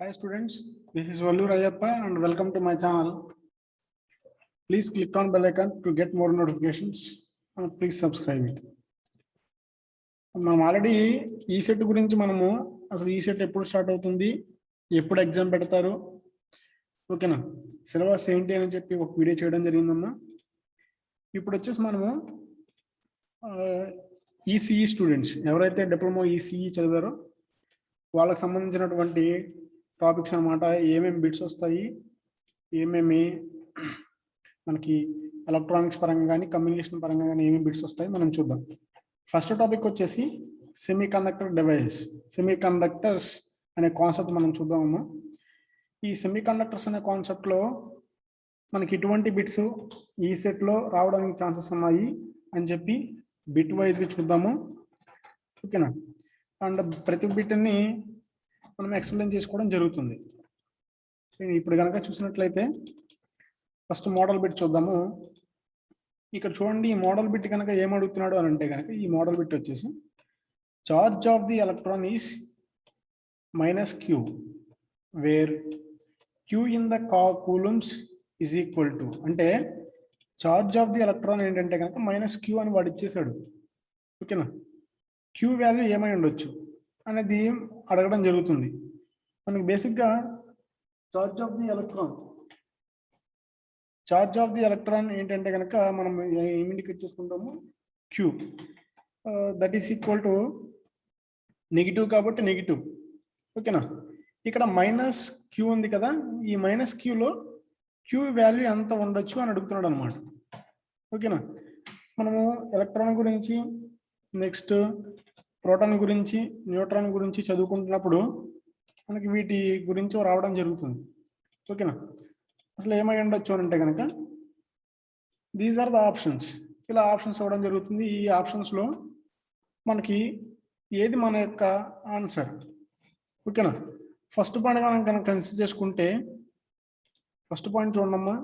Hi students, this is Vallu Rayappa and welcome to my channel. Please click on bell icon to get more notifications and please subscribe it. మనం already ఈ set గురించి మనము అసలు ఈ set ఎప్పుడు start అవుతుంది, ఎప్పుడు exam పెడతారు, ఓకేనా, సిలబస్ ఏంటి అని చెప్పి ఒక వీడియో చేయడం జరిగిందమ్మా. ఇప్పుడు వచ్చేసి మనము ఈసీఈ స్టూడెంట్స్ ఎవరైతే డిప్లొమా ఈసీఈ చదివారో వాళ్ళకి సంబంధించినటువంటి టాపిక్స్ అన్నమాట. ఏమేమి బిట్స్ వస్తాయి, ఏమేమి మనకి ఎలక్ట్రానిక్స్ పరంగా కానీ కమ్యూనికేషన్ పరంగా కానీ ఏమేమి బిట్స్ వస్తాయి మనం చూద్దాం. ఫస్ట్ టాపిక్ వచ్చేసి semi conductor device, semi conductors అనే కాన్సెప్ట్ మనం చూద్దామమ్మా. ఈ సెమీ కండక్టర్స్ అనే కాన్సెప్ట్లో మనకి ఇటువంటి బిట్స్ ఈ సెట్లో రావడానికి ఛాన్సెస్ ఉన్నాయి అని చెప్పి బిట్ వైజ్గా చూద్దాము, ఓకేనా. అండ్ ప్రతి బిట్ని మనం ఎక్స్ప్లెయిన్ చేసుకోవడం జరుగుతుంది. ఇప్పుడు కనుక చూసినట్లయితే ఫస్ట్ మోడల్ బిట్ చూద్దాము. ఇక్కడ చూడండి, ఈ మోడల్ బిట్ కనుక ఏమడుగుతున్నాడు అని అంటే కనుక ఈ మోడల్ బిట్ వచ్చేసి charge of the electron is minus q where q in the coulombs is equal to, అంటే చార్జ్ ఆఫ్ ది ఎలక్ట్రాన్ ఏంటంటే కనుక మైనస్ క్యూ అని వాడు ఇచ్చేసాడు, ఓకేనా. క్యూ వాల్యూ ఏమై ఉండొచ్చు అనేది అడగడం జరుగుతుంది. మనకి బేసిక్గా చార్జ్ ఆఫ్ ది ఎలక్ట్రాన్ ఏంటంటే కనుక మనం ఏం ఇండికేట్ చేసుకుంటాము, q, that is equal to negative కాబట్టి నెగిటివ్, ఓకేనా. ఇక్కడ మైనస్ క్యూ ఉంది కదా, ఈ మైనస్ క్యూలో క్యూ వాల్యూ ఎంత ఉండొచ్చు అని అడుగుతున్నాడు అనమాట, ఓకేనా. మనము ఎలక్ట్రాన్ గురించి, నెక్స్ట్ ప్రోటాన్ గురించి, న్యూట్రాన్ గురించి చదువుకుంటున్నప్పుడు మనకి వీటి గురించి రావడం జరుగుతుంది, ఓకేనా. అసలు ఏమై ఉండొచ్చు అని అంటే కనుక దీస్ ఆర్ ద ఆప్షన్స్, ఇలా ఆప్షన్స్ ఇవ్వడం జరుగుతుంది. ఈ ఆప్షన్స్లో మనకి ఏది మన యొక్క ఆన్సర్, ఓకేనా. ఫస్ట్ పాయింట్ మనం కనుక కన్సిడర్ చేసుకుంటే ఫస్ట్ పాయింట్ చూడమ్మా,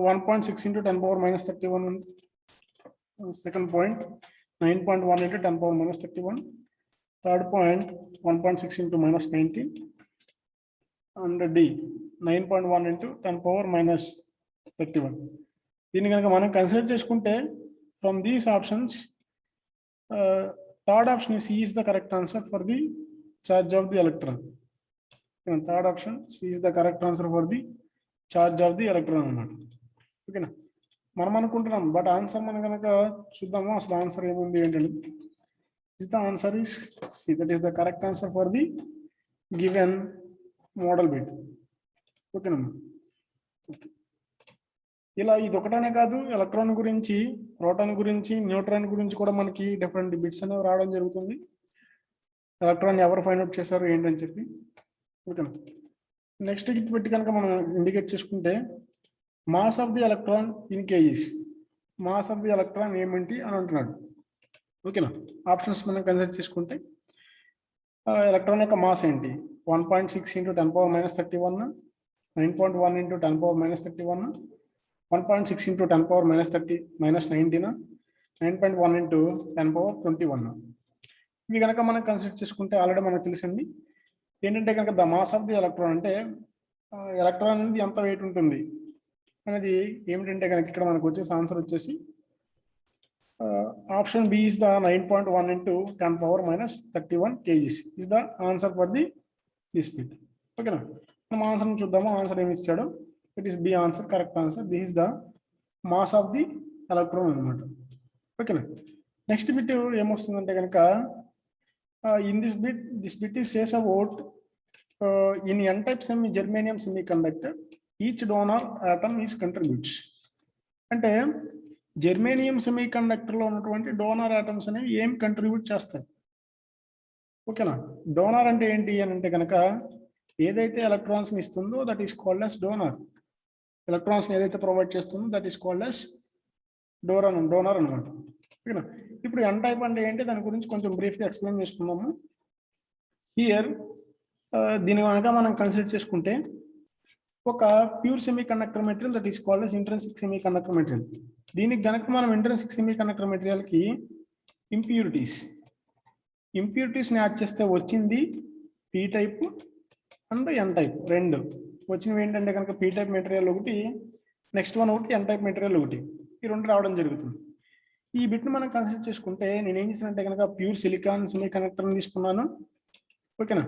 1.6 × 10⁻³ second point 9.1 × 10⁻³ third point 1.6 × -19 and D 9.1 × 10⁻³ దీన్ని కనుక మనం కన్సిడర్ చేసుకుంటే from these options third option is the correct answer for the charge of the electron. Third option is the correct answer for the charge of the electron అన్నమాట, ఓకేనా. మనం అనుకుంటున్నాం, but answer మనం కనుక చూద్దాము అసలు ఆన్సర్ ఏముంది ఏంటంటే is the answer is C, that is the correct answer for the given model bit, okay నమ్మా. ఇలా ఇది ఒకటనే కాదు, ఎలక్ట్రాన్ గురించి, ప్రోటాన్ గురించి, న్యూట్రాన్ గురించి కూడా మనకి డిఫరెంట్ బిట్స్ అనేవి రావడం జరుగుతుంది. ఎలక్ట్రాన్ ఎవరు ఫైండ్ అవుట్ చేశారు ఏంటని చెప్పి, ఓకేనా. నెక్స్ట్ గిట్ పెట్టి కనుక మనం ఇండికేట్ చేసుకుంటే mass of the electron in kgs, mass of the electron ఏమిటి అని అంటున్నాడు, ఓకేనా. ఆప్షన్స్ మనం కన్సిడర్ చేసుకుంటే ఎలక్ట్రాన్ యొక్క మాస్ ఏంటి, 1.6 × 10⁻31, 9.1 × 10⁻31, 1.6 × 10⁻19, 9.1 × 10⁻21. ఇవి కనుక మనం కన్సిడర్ చేసుకుంటే ఆల్రెడీ మనకు తెలుసండి ఏంటంటే కనుక the mass of the electron అంటే ఎలక్ట్రాన్ అనేది ఎంత వెయిట్ ఉంటుంది అనేది ఏమిటంటే కనుక ఇక్కడ మనకు వచ్చేసి ఆన్సర్ వచ్చేసి option B is the 9.1 × 10⁻31 kgs is the answer for the this bit, ఓకేనా. మనం ఆన్సర్ చూద్దాము, ఆన్సర్ ఏమి ఇచ్చాడు, it is B answer, correct answer. This is the mass of the electron అనమాట, ఓకేనా. నెక్స్ట్ బిట్ ఏమొస్తుందంటే కనుక in this bit is says about in n type germanium semiconductor each donor atom is contributes, అంటే germanium సెమీ కండక్టర్లో ఉన్నటువంటి donor atoms అనేవి ఏం కంట్రిబ్యూట్ చేస్తాయి, ఓకేనా. డోనర్ అంటే ఏంటి అని అంటే కనుక ఏదైతే ఎలక్ట్రాన్స్ని ఇస్తుందో that is called as donor, ఎలక్ట్రాన్స్ని ఏదైతే ప్రొవైడ్ చేస్తుందో that is called as donor అనమాట, ఓకేనా. ఇప్పుడు n టైప్ అంటే ఏంటి దాని గురించి కొంచెం బ్రీఫ్గా ఎక్స్ప్లెయిన్ చేసుకున్నాము. హియర్ దీని కనుక మనం కన్సిడర్ చేసుకుంటే ఒక pure semiconductor material that is called as intrinsic semiconductor material. దీనికి గనక మనం ఇంట్రిన్సిక్ సెమీ కండక్టర్ మెటీరియల్కి ఇంప్యూరిటీస్ని యాడ్ చేస్తే వచ్చింది P type, and N type రెండు వచ్చినవి ఏంటంటే కనుక పీ టైప్ మెటీరియల్ ఒకటి, నెక్స్ట్ వన్ ఒకటి, ఎన్ టైప్ మెటీరియల్ ఒకటి, ఈ రెండు రావడం జరుగుతుంది. ఈ బిట్ని మనం కన్సిడర్ చేసుకుంటే నేను ఏం చేశానంటే కనుక ప్యూర్ సిలికాన్ సెమీ కండక్టర్ని తీసుకున్నాను. ఓకేనా,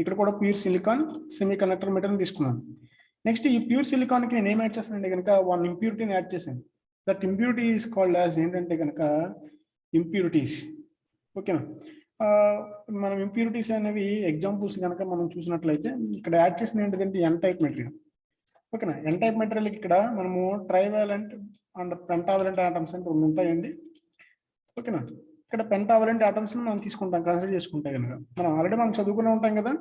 ఇక్కడ కూడా pure silicon semi conductor material తీసుకున్నాను. నెక్స్ట్ ఈ ప్యూర్ సిలికాన్కి నేను ఏం యాడ్ చేస్తానంటే కనుక వన్ ఇంప్యూరిటీని యాడ్ చేశాను. That impurity is called as ఏంటంటే కనుక ఇంప్యూరిటీస్. ఓకేనా, మనం ఇంప్యూరిటీస్ అనేవి ఎగ్జాంపుల్స్ కనుక మనం చూసినట్లయితే ఇక్కడ యాడ్ చేసింది ఏంటంటే ఎన్ టైప్ మెటీరియల్. ఓకేనా, ఎన్ టైప్ మెటీరియల్కి ఇక్కడ మనము ట్రైవాలెంట్ అండ్ పెంటావలెంట్ ఆటమ్స్ అంటే రెండు ఉంటాయండి. ఓకేనా, ఇక్కడ పెంటావలెంట్ ఆటమ్స్ని మనం తీసుకుంటాం కన్సిడర్ చేసుకుంటే కనుక మనం ఆల్రెడీ మనం చదువుకునే ఉంటాం కదా.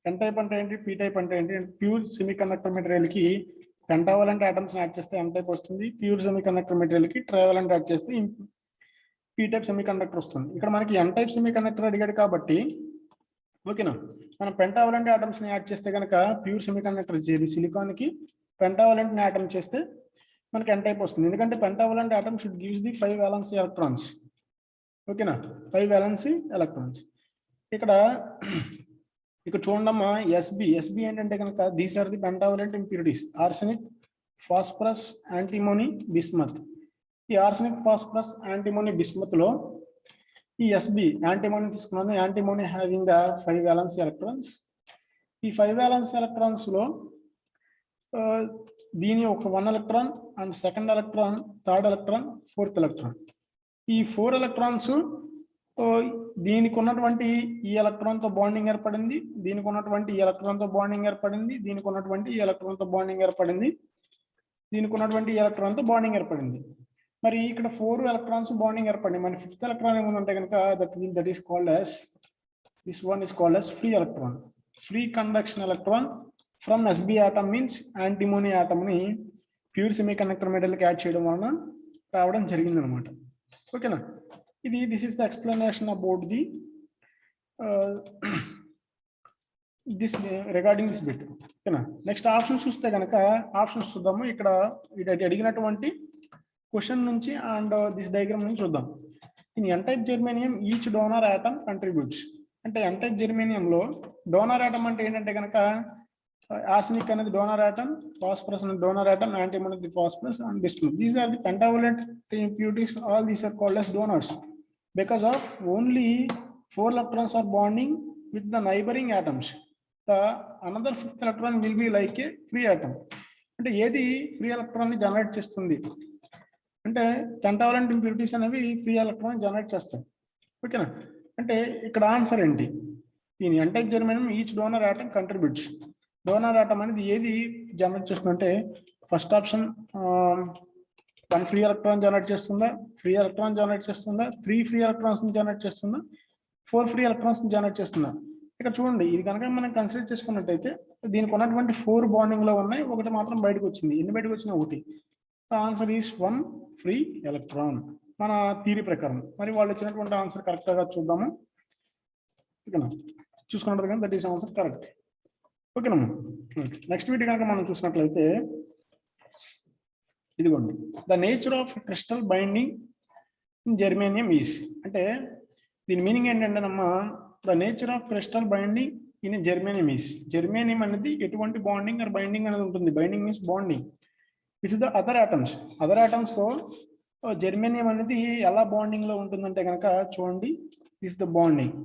ఎన్ టైప్ అంటే ఏంటి, పీ టైప్ అంటే ఏంటి. ప్యూర్ సెమీ కండక్టర్ మెటీరియల్కి పెంటావలెంట్ ఆటమ్స్ యాడ్ చేస్తే ఎన్ టైప్ వస్తుంది. ప్యూర్ సెమీ కండక్టర్ మెటీరియల్కి ట్రైవాలెంట్ యాడ్ చేస్తే పీ టైప్ సెమీ కండక్టర్ వస్తుంది. ఇక్కడ మనకి ఎన్ టైప్ సెమీ కండక్టర్ అడిగాడు కాబట్టి ఓకేనా, మనం పెంటావలెంట్ ఆటమ్స్ని యాడ్ చేస్తే కనుక ప్యూర్ సెమీ కండక్టర్ సిలికాన్కి పెంటావలెంట్ ఆటమ్ చేస్తే మనకి ఎన్ టైప్ వస్తుంది. ఎందుకంటే pentavalent atom should gives the 5 valency electrons. ఓకేనా, 5 వాలెన్సీ ఎలక్ట్రాన్స్. ఇక్కడ చూడమ్మా ఎస్బి ఏంటంటే కనుక these are the pentavalent impurities: arsenic, phosphorus, antimony, bismuth. ఈ ఆర్సెనిక్, ఫాస్ఫరస్, యాంటీమోనీ, బిస్మత్ లో ఈ ఎస్బి యాంటీమోనీ తీసుకున్నాను. Antimony having the 5 valence electrons. ఈ 5 వాలెన్స్ ఎలక్ట్రాన్స్ లో దీని ఒక 1 electron and second electron, third electron, fourth electron. ఈ 4 ఎలక్ట్రాన్స్ దీనికి ఉన్నటువంటి ఈ ఎలక్ట్రాన్ తో బాండింగ్ ఏర్పడింది, దీనికి ఉన్నటువంటి ఈ ఎలక్ట్రాన్ తో బాండింగ్ ఏర్పడింది, దీనికి ఉన్నటువంటి ఈ ఎలక్ట్రాన్ తో బాండింగ్ ఏర్పడింది, దీనికి ఉన్నటువంటి ఈ ఎలక్ట్రాన్ తో బాండింగ్ ఏర్పడింది. మరి ఇక్కడ 4 ఎలక్ట్రాన్స్ బాండింగ్ ఏర్పడింది. మరి 5th ఎలక్ట్రాన్ ఏముందంటే కనుక that is called as this one is called as free electron. Free conduction electron from SB atom means antimony atom ని ప్యూర్ సెమీ కండక్టర్ మెటీరియల్కి యాడ్ చేయడం వలన రావడం జరిగింది అనమాట. ఓకేనా, this is the explanation about the this regarding this bit. ఓకేనా, next options చూస్తే కనుక ఆప్షన్స్ చూద్దాము. ఇక్కడ అడిగినటువంటి క్వశ్చన్ నుంచి అండ్ దిస్ డయాగ్రామ్ నుంచి చూద్దాం. In N type germanium each donor atom contributes. అంటే ఎన్ టైప్ జెర్మేనియంలో డోనర్ ఆటమ్ అంటే ఏంటంటే కనుక ఆర్సెనిక్ అనేది డోనర్ ఆటమ్, ఫాస్ఫరస్ అనేది donor atom, antimony the phosphorus and bismuth. These are the pentavalent impurities. All these are called as donors because of only 4 electrons are bonding with the neighboring atoms. The another 5th electron will be like a free atom. అంటే ఏది free electron ని generate చేస్తుంది అంటే pentavalent impurities అనేవి free electron generate చేస్తాయి. ఓకేనా, అంటే ఇక్కడ ఆన్సర్ ఏంటి? ఈ N type germanium each donor atom contributes. Donor atom అనేది ఏది జనరేట్ చేస్తుందంటే first option 1 free electron generate చేస్తుందా, ఫ్రీ ఎలక్ట్రాన్ జనరేట్ చేస్తుందా, 3 ఫ్రీ ఎలక్ట్రాన్స్ జనరేట్ చేస్తుందా, 4 ఫ్రీ ఎలక్ట్రాన్స్ జనరేట్ చేస్తుందా. ఇక్కడ చూడండి, ఇది కనుక మనం కన్సిడర్ చేసుకున్నట్టయితే దీనికి ఉన్నటువంటి 4 బాండింగ్ లో ఉన్నాయి, ఒకటి మాత్రం బయటకు వచ్చింది. ఎన్ని బయటకు వచ్చినా ఒకటి. ఆన్సర్ ఈస్ 1 ఫ్రీ ఎలక్ట్రాన్ మన థియరీ ప్రకారం. మరి వాళ్ళు ఇచ్చినటువంటి ఆన్సర్ కరెక్ట్ గా చూద్దాము. ఓకేనా, చూసుకున్నట్టు కానీ దట్ ఈస్ ఆన్సర్ కరెక్ట్. ఓకేనమ్మా, నెక్స్ట్ వీడియో కనుక మనం చూసినట్లయితే ఇదిగోండి, the nature of crystal binding in germanium is. అంటే దీని మీనింగ్ ఏంటంటేనమ్మా, the nature of crystal binding in germanium is. Germanium అనేది ఎటువంటి బాండింగ్ ఆర్ బైండింగ్ అనేది ఉంటుంది. Binding means bonding with the other atoms. Other atoms తో జెర్మేనియం అనేది ఎలా బాండింగ్ లో ఉంటుందంటే కనుక చూడండి, this the bonding,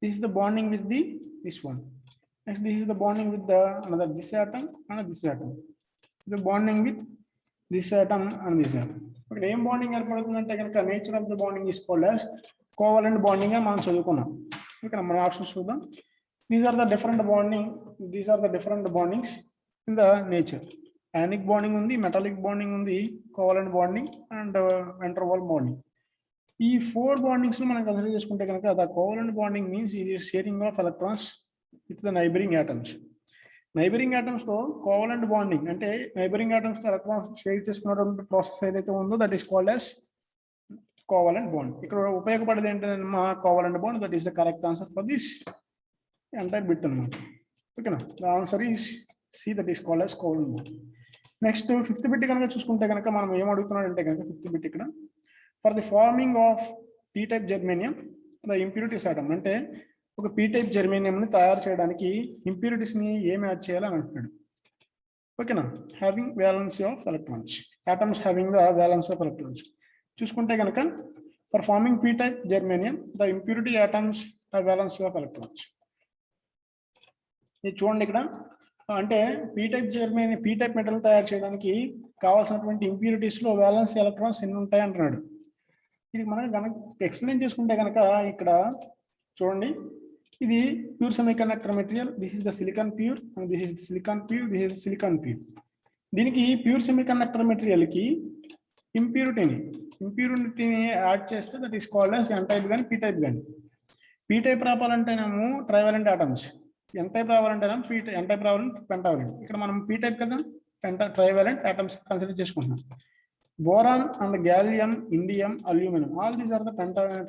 this the bonding with the this one. Next, this is the bonding with the another this atom and this atom. The bonding with this atom and this atom. Okay, ఏం bonding ఏర్పడుతుందంటే కనుక nature of the bonding is called as covalent bonding గా మనం చదువుకున్నాం. Okay, మన options చూద్దాం. These are the different bondings in the nature. Ionic bonding ఉంది, metallic bonding ఉంది, covalent bonding and van der Waals bonding. ఈ 4 బాండింగ్స్ మనం కన్సిడర్ చేసుకుంటే కనుక ద కోవలెంట్ బాండింగ్ మీన్స్ ఇది sharing of electrons with the neighboring atoms. Neighboring atoms తో covalent bonding అంటే neighbouring atoms తో ఎలక్ట్రాన్స్ షేర్ చేసుకున్నటువంటి ప్రాసెస్ ఏదైతే ఉందో that is called as covalent bond. ఇక్కడ ఉపయోగపడేది ఏంటంటే మా covalent bond. That is the correct answer for this entire bit అన్నమాట. ఓకేనా, the answer is C, that is called as covalent bond. Next 5th bit కనుక చూసుకుంటే కనుక మనం ఏం అడుగుతున్నాడు అంటే కనుక 5th బిట్ ఇక్కడ for the farming of P type germanium the impurities atom. అంటే ఒక పీ టైప్ జెర్మేనియంని తయారు చేయడానికి ఇంప్యూరిటీస్ని ఏమి యాడ్ చేయాలని అంటున్నాడు. ఓకేనా, having valency of electrons, atoms having the violence of electrons. చూసుకుంటే కనుక for farming P type germanium the impurity atoms the valency of electrons. ఇది చూడండి ఇక్కడ, అంటే P type germanium P type metal తయారు చేయడానికి కావాల్సినటువంటి ఇంప్యూరిటీస్లో వ్యాలెన్స్ ఎలక్ట్రాన్స్ ఎన్ని ఉంటాయి అంటున్నాడు. ఇది మనం కనుక ఎక్స్ప్లెయిన్ చేసుకుంటే కనుక ఇక్కడ చూడండి, ఇది pure semiconductor material, this is the silicon pure and this is the silicon pure, this is silicon pure. దీనికి ప్యూర్ సెమీకండక్టర్ మెటీరియల్కి ఇంప్యూరిటీని యాడ్ చేస్తే that is called as N type కానీ పీ టైప్ కానీ. పీ టైప్ రావాలంటేనేమో trivalent atoms, N type రావాలంటేనేమో N type రావాలంటే pentavalent. ఇక్కడ మనం పీ టైప్ కదా, ట్రైవాలెంట్ ఆటమ్స్ కన్సిడర్ చేసుకుంటున్నాం. Boron and gallium, indium, aluminium, all these are the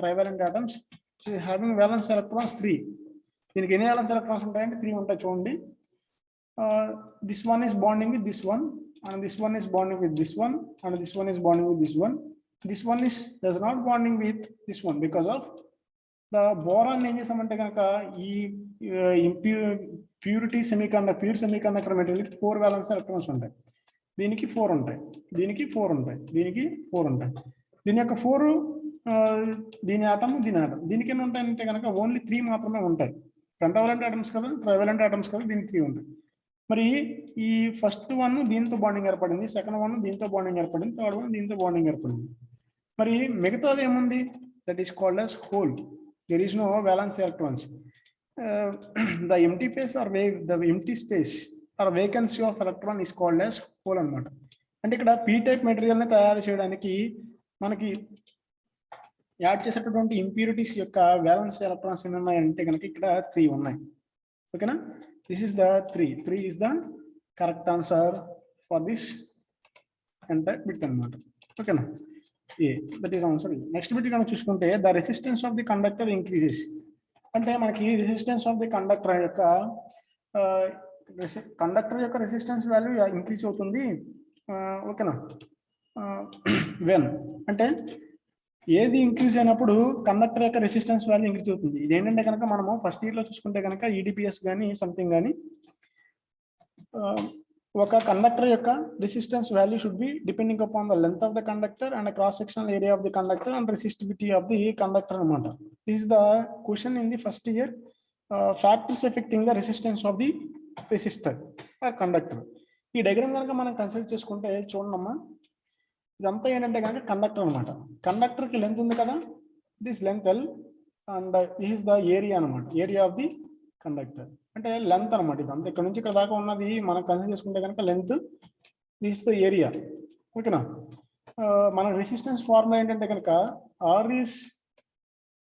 trivalent atoms having violence electrons 3. దీనికి ఎన్ని వ్యాలెన్స్ ఎలక్ట్రాన్స్ ఉంటాయంటే 3 ఉంటాయి. చూడండి, this one is bonding with this one, and this one is bonding with this one, and this one is bonding with this one. This one is does not bonding with this one because of the boron. ఏం చేసామంటే కనుక ఈ pure semiconductor material 4 violence electrons ఉంటాయి. దీనికి 4 ఉంటాయి, దీనికి 4 ఉంటాయి, దీనికి 4 ఉంటాయి. దీని యొక్క 4 దీని ఆటమ్, దీనికి ఎన్ని ఉంటాయంటే కనుక ఓన్లీ 3 మాత్రమే ఉంటాయి. పెంటావాలెంట్ ఆటమ్స్ కదా, ట్రైవాలెంట్ ఆటమ్స్ కదా, దీనికి 3 ఉంటాయి. మరి ఈ ఫస్ట్ వన్ దీంతో బాండింగ్ ఏర్పడింది, సెకండ్ వన్ దీంతో బాండింగ్ ఏర్పడింది, థర్డ్ వన్ దీంతో బాండింగ్ ఏర్పడింది. మరి మిగతాది ఏముంది, that is called as hole. There is no valence electrons. The empty space or vacancy of electron is called as hole అనమాట. అంటే ఇక్కడ పీ టైప్ మెటీరియల్ని తయారు చేయడానికి మనకి యాడ్ చేసేటటువంటి ఇంప్యూరిటీస్ యొక్క వ్యాలెన్స్ ఎలక్ట్రాన్స్ ఎన్ని ఉన్నాయంటే కనుక ఇక్కడ 3 ఉన్నాయి. ఓకేనా, this is the 3 is the correct answer for this entire bit anamata. Okay na, that is answer. Next bit kana chusukunte the resistance of the conductor increases. Ante manaki resistance of the conductor yokka resistance value increase avutundi. Okay na, when ante ఏది increase అయినప్పుడు conductor యొక్క resistance value increase అవుతుంది. ఇదేంటంటే కనుక మనము first ఇయర్లో చూసుకుంటే కనుక ఈడిపిఎస్ కానీ సంథింగ్ కానీ ఒక కండక్టర్ యొక్క resistance value should be depending upon the length of the conductor and cross sectional area of the conductor and resistivity of the conductor అనమాట. This is the question in the first year, factors affecting the resistance of the resistor or conductor. ఈ diagram కనుక మనం consider చేసుకుంటే చూడమ్మా, ఇదంతా ఏంటంటే కనుక conductor అనమాట. కండక్టర్కి లెంత్ ఉంది కదా, this length L and this is the area అనమాట, ఏరియా ఆఫ్ ది కండక్టర్ అంటే లెంత్ అనమాట. ఇదంతా ఇక్కడ నుంచి ఇక్కడ దాకా ఉన్నది మనం కన్సిడర్ చేసుకుంటే కనుక లెంత్, దిస్ ద ఏరియా. ఓకేనా, మన రెసిస్టెన్స్ ఫార్ములా ఏంటంటే కనుక R is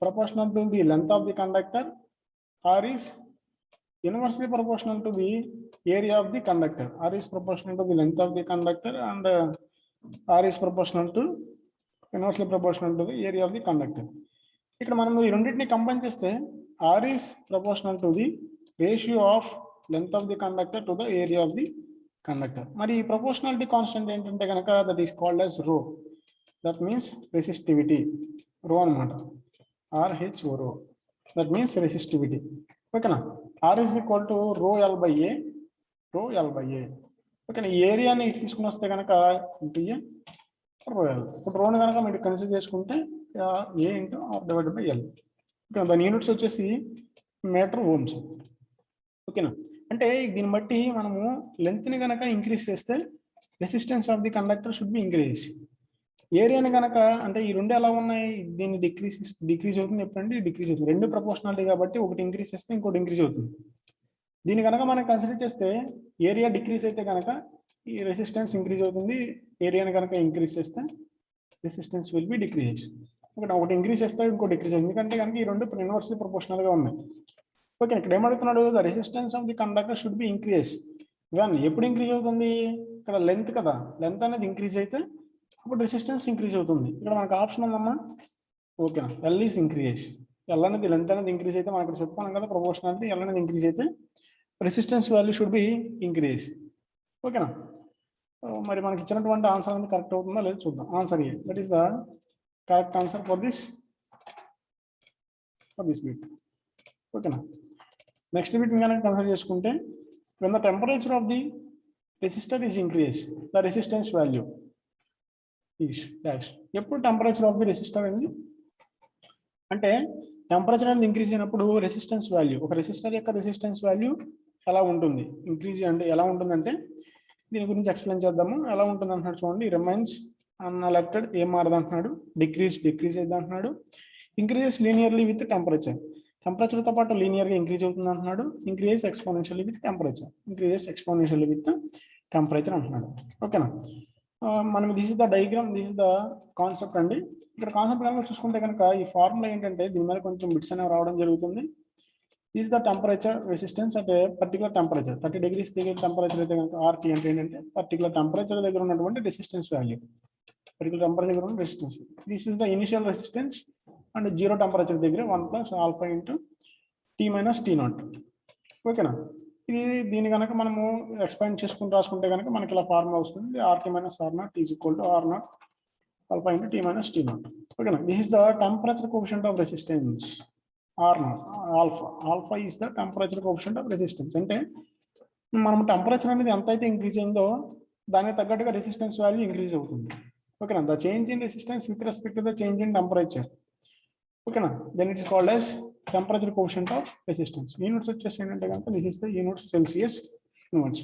proportional to the length of the conductor, R is inversely proportional to the area of the conductor, R is proportional to the length of the conductor and R is inversely proportional to the area of the conductor. ఇక్కడ మనం ఈ రెండింటిని combine చేస్తే R is proportional to the ratio of length of the conductor to the area of the conductor. మరి ఈ proportionality constant ఏంటంటే కనుక that is called as rho. That means resistivity. Rho అన్నమాట, RHO rho. That means resistivity. ఓకేనా, R is equal to rho L by A, rho L by A. Okay, ఈ ఏరియాని తీసుకుని వస్తే కనుక రోయల్. ఇప్పుడు రోని కనుక మీరు కన్సిడర్ చేసుకుంటే A into R divided by L. Okay, దాని యూనిట్స్ వచ్చేసి మీటర్ ఓమ్స్. ఓకేనా, అంటే దీన్ని బట్టి మనము లెంత్ని కనుక ఇంక్రీజ్ చేస్తే resistance of the conductor should be increase. ఏరియాని కనుక అంటే ఈ రెండు ఎలా ఉన్నాయి, దీన్ని డిక్రీజ్ అవుతుంది, ఎప్పుడంటే డిక్రీజ్ అవుతుంది. రెండు ప్రపోర్షనాలిటీ కాబట్టి ఒకటి ఇంక్రీజ్ చేస్తే ఇంకోటి ఇంక్రీజ్ అవుతుంది. దీని కనుక మనం కన్సిడర్ చేస్తే ఏరియా డిక్రీజ్ అయితే కనుక ఈ రెసిస్టెన్స్ ఇంక్రీజ్ అవుతుంది, ఏరియాని కనుక ఇంక్రీజ్ చేస్తే రెసిస్టెన్స్ విల్ బి డిక్రీజ్. ఒకటి ఇంక్రీజ్ చేస్తే ఇంకో డిక్రీజ్ అవుతుంది, ఎందుకంటే కనుక ఈ రెండు ఇన్వర్స్లీ ప్రపోర్షనల్గా ఉన్నాయి. ఓకే, ఇక్కడ ఏమడుగుతున్నాడు, the resistance of the conductor should be increase when. ఎప్పుడు ఇంక్రీజ్ అవుతుంది, ఇక్కడ లెంత్ కదా, లెంత్ అనేది ఇంక్రీజ్ అయితే అప్పుడు రెసిస్టెన్స్ ఇంక్రీజ్ అవుతుంది. ఇక్కడ మనకు ఆప్షన్ ఉందమ్మా. ఓకేనా, ఎల్ ఈస్ ఇంక్రీజ్. ఎల్ అనేది లెంత్ అనేది ఇంక్రీజ్ అయితే మనం ఇక్కడ చెప్పుకున్నాం కదా ప్రపోర్షనాలిటీ, ఎల్ అనేది ఇంక్రీజ్ అయితే resistance value should be increase. ఓకేనా, మరి మనకి ఇచ్చినటువంటి ఆన్సర్ అనేది కరెక్ట్ అవుతుందా లేదు చూద్దాం. Answer A, that is the correct answer for this bit. ఓకేనా. నెక్స్ట్ బిట్ కనుక కన్సిడర్ చేసుకుంటే when the temperature of the resistor is increased, the resistance value is dash. ఎప్పుడు టెంపరేచర్ ఆఫ్ ది రెసిస్టర్ అనేది అంటే temperature అనేది increase అయినప్పుడు resistance value, ఒక resistor యొక్క రెసిస్టెన్స్ వాల్యూ ఎలా ఉంటుంది, ఇంక్రీజ్ అంటే ఎలా ఉంటుందంటే దీని గురించి ఎక్స్ప్లెయిన్ చేద్దాము. ఎలా ఉంటుంది అంటున్నాడు చూడండి. రిమైన్స్ అన్ఎలెక్టెడ్, ఏం మారదు అంటున్నాడు, డిక్రీజ్ అయింది అంటున్నాడు. ఇంక్రీజెస్ లీనియర్లీ విత్ టెంపరేచర్, టెంపరేచర్తో పాటు లీనియర్గా ఇంక్రీజ్ అవుతుంది అంటున్నాడు. Increases exponentially with temperature, increases exponentially with temperature అంటున్నాడు. ఓకేనా. మనం this is the diagram, this is the concept అండి. ఇక్కడ కాన్సెప్ట్ కనుక చూసుకుంటే కనుక ఈ ఫార్ములా ఏంటంటే దీని మీద కొంచెం బిట్స్ అనేవి రావడం జరుగుతుంది. ఈజ్ ద టెంపరేచర్ రెసిస్టెన్స్ అంటే పర్టికులర్ టెంపరేచర్ 30 degrees దగ్గర టెంపరేచర్ అయితే కనుక ఆర్టీ అంటే ఏంటంటే పర్టికులర్ టెంపరేచర్ దగ్గర ఉన్నటువంటి రెసిస్టెన్స్ వాల్యూ, పర్టికులర్ టెంపరేచర్ దగ్గర ఉన్న resistance. This is the initial resistance and zero temperature దగ్గర 1 + ఆల్ఫా ఇంటూ T - T0. ఓకేనా. ఇది దీన్ని కనుక మనము ఎక్స్పాండ్ చేసుకుంటూ రాసుకుంటే కనుక మనకి ఇలా ఫార్ములా వస్తుంది. RT - R0 is equal to R0 alpha into T - T0. ఓకేనా. This is the temperature coefficient of resistance R0. Alpha is the temperature coefficient of resistance. అంటే మనం టెంపరేచర్ అనేది ఎంత అయితే ఇంక్రీజ్ అయిందో దానికి తగ్గట్టుగా రెసిస్టెన్స్ వాల్యూ ఇంక్రీజ్ అవుతుంది. ఓకేనా. The change in resistance with respect to the change in temperature. ఓకేనా. Then it is called as temperature coefficient of resistance. Units వచ్చేసి ఏంటంటే కనుక this is the units Celsius units.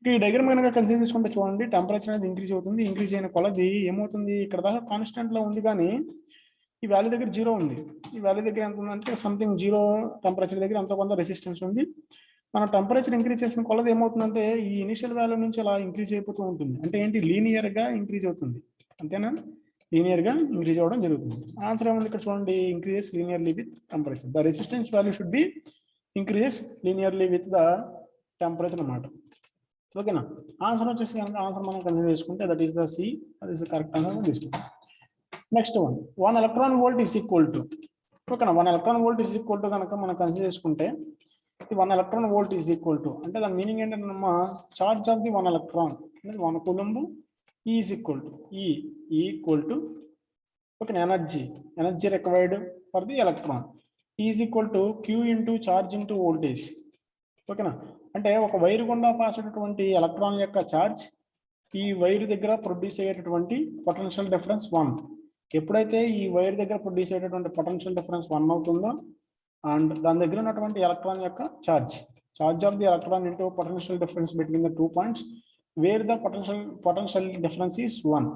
ఈ డయాగ్రామ్ కనుక consider చేసుకుంటే చూడండి, టెంపరేచర్ అనేది ఇంక్రీజ్ అవుతుంది. ఇంక్రీజ్ అయిన కొలది ఏమవుతుంది, ఇక్కడ దాకా కాన్స్టెంట్ లో ఉంది కానీ ఈ వాల్యూ దగ్గర జీరో ఉంది. ఈ వాల్యూ దగ్గర ఎంత ఉందంటే సంథింగ్ జీరో టెంపరేచర్ దగ్గర ఎంతో కొంత రెసిస్టెన్స్ ఉంది. మన టెంపరేచర్ ఇంక్రీజ్ చేసిన కొలది ఏమవుతుందంటే ఈ ఇనిషియల్ వాల్యూ నుంచి అలా ఇంక్రీజ్ అయిపోతూ ఉంటుంది. అంటే ఏంటి, లీనియర్ గా ఇంక్రీజ్ అవుతుంది. అంతేనా, లీనియర్ గా ఇంక్రీజ్ అవ్వడం జరుగుతుంది. ఆన్సర్ ఏముంది ఇక్కడ చూడండి, increases linearly with temperature. The resistance value should be increases linearly with the temperature అన్నమాట. ఓకేనా. ఆన్సర్ వచ్చేసి కనుక ఆన్సర్ మనం కన్సిడర్ చేసుకుంటే that is the C, that is the correct answer తీసుకుంటాం. Next 1 electron volt is equal to, ఓకేనా, 1 electron volt is equal to కనుక మనం కన్సిడర్ చేసుకుంటే 1 electron volt is equal to అంటే దాని మీనింగ్ ఏంటంటే చార్జ్ ఆఫ్ ది 1 electron అనేది 1 coulomb is equal to ఓకేనా, energy required for the electron is equal to Q into charge into voltage. ఓకేనా. అంటే ఒక వైర్ గుండా పాస్ అయ్యేటువంటి ఎలక్ట్రాన్ యొక్క ఛార్జ్ ఈ వైర్ దగ్గర ప్రొడ్యూస్ అయ్యేటటువంటి పొటెన్షియల్ డిఫరెన్స్ 1. ఎప్పుడైతే ఈ వైర్ దగ్గర ప్రొడ్యూస్ అయ్యేటటువంటి పొటెన్షియల్ డిఫరెన్స్ 1 అవుతుందో అండ్ దాని దగ్గర ఉన్నటువంటి ఎలక్ట్రాన్ యొక్క charge of the electron into potential difference between the 2 points wear the potential difference is 1.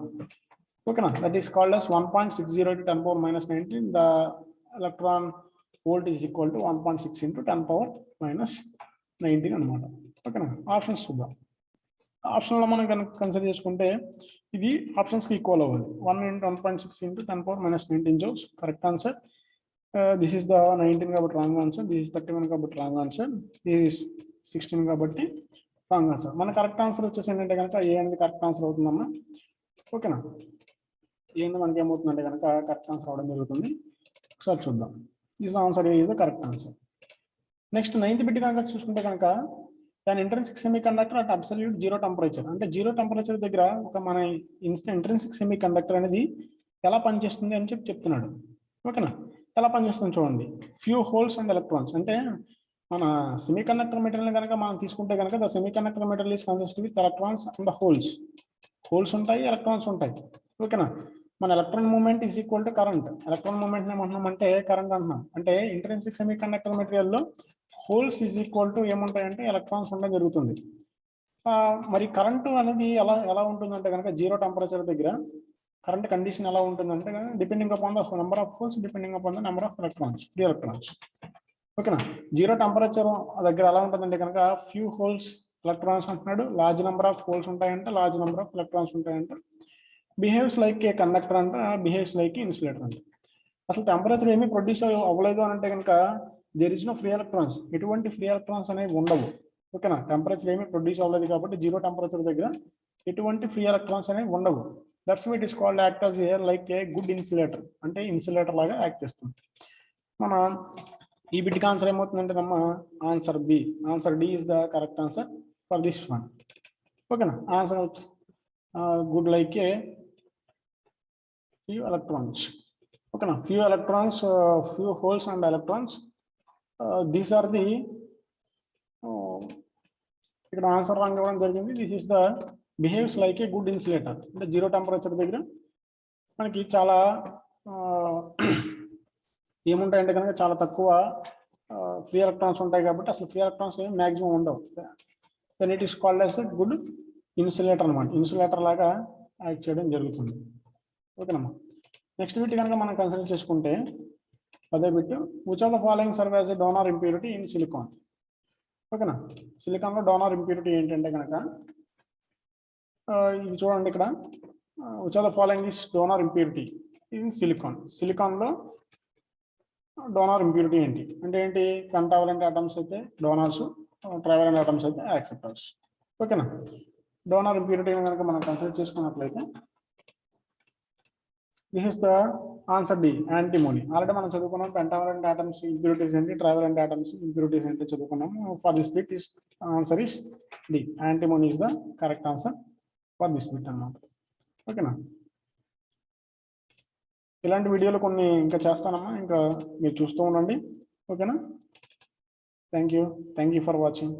ఓకేనా. That is called as 1.60 × 10⁻⁹. The electron volt is equal to 1.6 × 10⁻⁹ అనమాట. ఓకేనా. ఆప్షన్స్ చూద్దాం. ఆప్షన్లో మనం కనుక కన్సిడర్ చేసుకుంటే ఇది ఆప్షన్స్కి ఈక్వల్ అవ్వాలి. 1 × 1.6 × 10⁻⁹ joules correct answer. This is the 19 కాబట్టి రాంగ్ ఆన్సర్. దిస్ ఇస్ 31 కాబట్టి రాంగ్ ఆన్సర్. దిస్ ఇస్ 16 కాబట్టి రాంగ్ ఆన్సర్. మన కరెక్ట్ ఆన్సర్ వచ్చేసి ఏంటంటే కనుక ఏ అనేది కరెక్ట్ ఆన్సర్ అవుతుందమ్మా. ఓకేనా. ఏంటి మనకి ఏమవుతుందంటే కనుక కరెక్ట్ ఆన్సర్ అవడం జరుగుతుంది. ఒకసారి చూద్దాం. This answer is the correct answer. Next 9th bit కనుక చూసుకుంటే కనుక దాని intrinsic semi conductor at absolute zero temperature అంటే జీరో టెంపరేచర్ దగ్గర ఒక మన ఇంట్రెన్సిక్ సెమీ కండక్టర్ అనేది ఎలా పనిచేస్తుంది అని చెప్తున్నాడు. ఓకేనా. ఎలా పనిచేస్తుంది చూడండి. ఫ్యూ హోల్స్ అండ్ ఎలక్ట్రాన్స్ అంటే మన సెమీ కండక్టర్ మెటీరియల్ కనుక మనం తీసుకుంటే కనుక the semiconductor material is consist with electrons and holes ఉంటాయి, ఎలక్ట్రాన్స్ ఉంటాయి. ఓకేనా. మన electron movement is equal to current. Electron movement ఏమంటున్నాం అంటే కరెంట్ అంటున్నాం. అంటే ఇంట్రెన్సిక్ సెమీ కండక్టర్ మెటీరియల్లో హోల్స్ ఈజ్ ఈక్వల్ టు ఏముంటాయంటే ఎలక్ట్రాన్స్ ఉండడం జరుగుతుంది. మరి కరెంటు అనేది ఎలా ఉంటుందంటే కనుక జీరో టెంపరేచర్ దగ్గర కరెంట్ కండిషన్ ఎలా ఉంటుందంటే depending upon the number of holes, depending upon the number of electrons, free electrons. ఓకేనా. జీరో టెంపరేచర్ దగ్గర ఎలా ఉంటుందంటే కనుక ఫ్యూ హోల్స్ ఎలక్ట్రాన్స్ అంటున్నాడు, లార్జ్ నెంబర్ ఆఫ్ హోల్స్ ఉంటాయంటే లార్జ్ నెంబర్ ఆఫ్ ఎలక్ట్రాన్స్ ఉంటాయంటే బిహేవ్స్ లైక్ ఏ కండక్టర్ అంటే behaves like a insulator అంటే. అసలు టెంపరేచర్ ఏమీ ప్రొడ్యూస్ అవ్వలేదు అని అంటే కనుక there is no free electrons, ఎటువంటి ఫ్రీ ఎలక్ట్రాన్స్ అనేవి ఉండవు. ఓకేనా. టెంపరేచర్ ఏమీ ప్రొడ్యూస్ అవ్వలేదు కాబట్టి జీరో టెంపరేచర్ దగ్గర ఎటువంటి ఫ్రీ ఎలక్ట్రాన్స్ అనేవి ఉండవు. That's why it is called act as a like a good insulator, అంటే ఇన్సులేటర్ లాగా యాక్ట్ చేస్తుంది. మన ఈ బిట్కి ఆన్సర్ ఏమవుతుందంటే అమ్మ answer B, answer D is the correct answer for this one. ఓకేనా. Answer good like a few electrons. ఓకేనా. Few electrons, few holes and electrons these are the ఇక్కడ ఆన్సర్ రాంగ్ ఇవ్వడం జరిగింది. This is the behaves like a good insulator. అంటే zero temperature దగ్గర మనకి చాలా ఏముంటాయంటే కనుక చాలా తక్కువ ఫ్రీ ఎలక్ట్రాన్స్ ఉంటాయి కాబట్టి అసలు ఫ్రీ ఎలక్ట్రాన్స్ ఏమి మ్యాక్సిమం ఉండవు. Then it is called as good insulator అనమాట. ఇన్సులేటర్ లాగా యాక్ట్ చేయడం జరుగుతుంది. ఓకేనమ్మా. నెక్స్ట్ బిట్ కనుక మనం కన్సిడర్ చేసుకుంటే అదే bit which of the following serve as a donor impurity in silicon. ఓకేనా. సిలికాన్లో డోనర్ ఇంప్యూరిటీ ఏంటంటే కనుక ఇది చూడండి ఇక్కడ which of the following is donor impurity in silicon. సిలికాన్లో డోనర్ ఇంప్యూరిటీ ఏంటి అంటే ఏంటి? పెంటావలెంట్ ఆటమ్స్ అయితే డోనర్స్, ట్రైవలెంట్ ఆటమ్స్ అయితే యాక్సెప్టర్స్. ఓకేనా. డోనర్ ఇంప్యూరిటీ కనుక మనం కన్సిడర్ చేసుకున్నట్లయితే this is the answer D, antimony. Already మనం చదువుకున్నాం పెంటావలెంట్ ఆటమ్స్ ఇంప్యూరిటీస్ ఏంటి, ట్రైవలెంట్ ఆటమ్స్ ఇంప్యూరిటీస్ ఏంటి చదువుకున్నాము. For this bit is answer is D, antimony is the correct answer for this bit అన్నమాట. ఓకేనా. ఇలాంటి వీడియోలు కొన్ని ఇంకా చేస్తానమ్మా, ఇంకా మీరు చూస్తూ ఉండండి. ఓకేనా. Thank you for watching.